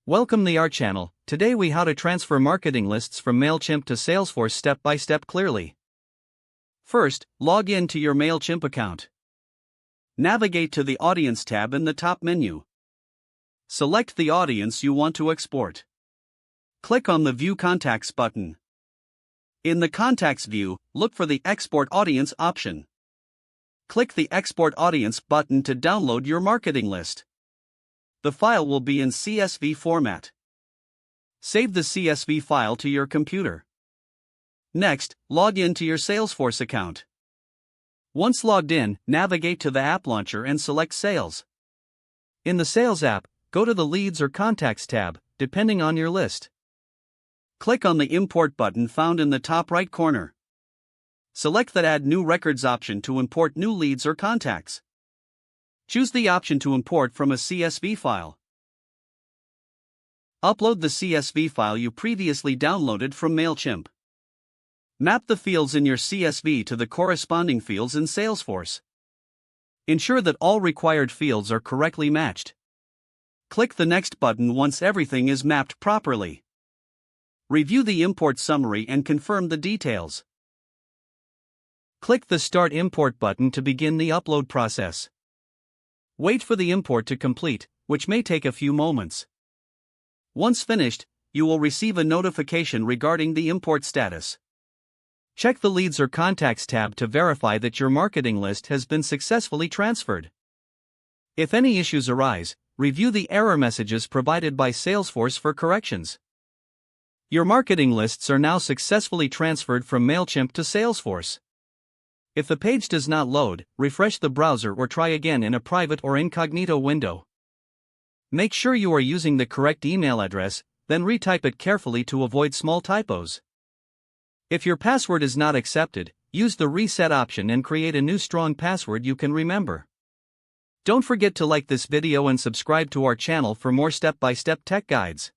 Welcome to our channel. Today we how to transfer marketing lists from Mailchimp to Salesforce step by step clearly. First, log in to your Mailchimp account. Navigate to the Audience tab in the top menu. Select the audience you want to export. Click on the View Contacts button. In the Contacts view, look for the Export Audience option. Click the Export Audience button to download your marketing list. The file will be in CSV format. Save the CSV file to your computer. Next, log in to your Salesforce account. Once logged in, navigate to the App Launcher and select Sales. In the Sales app, go to the Leads or Contacts tab, depending on your list. Click on the Import button found in the top right corner. Select the Add New Records option to import new leads or contacts. Choose the option to import from a CSV file. Upload the CSV file you previously downloaded from Mailchimp. Map the fields in your CSV to the corresponding fields in Salesforce. Ensure that all required fields are correctly matched. Click the Next button once everything is mapped properly. Review the import summary and confirm the details. Click the Start Import button to begin the upload process. Wait for the import to complete, which may take a few moments. Once finished, you will receive a notification regarding the import status. Check the Leads or Contacts tab to verify that your marketing list has been successfully transferred. If any issues arise, review the error messages provided by Salesforce for corrections. Your marketing lists are now successfully transferred from Mailchimp to Salesforce. If the page does not load, refresh the browser or try again in a private or incognito window. Make sure you are using the correct email address, then retype it carefully to avoid small typos. If your password is not accepted, use the reset option and create a new strong password you can remember. Don't forget to like this video and subscribe to our channel for more step-by-step tech guides.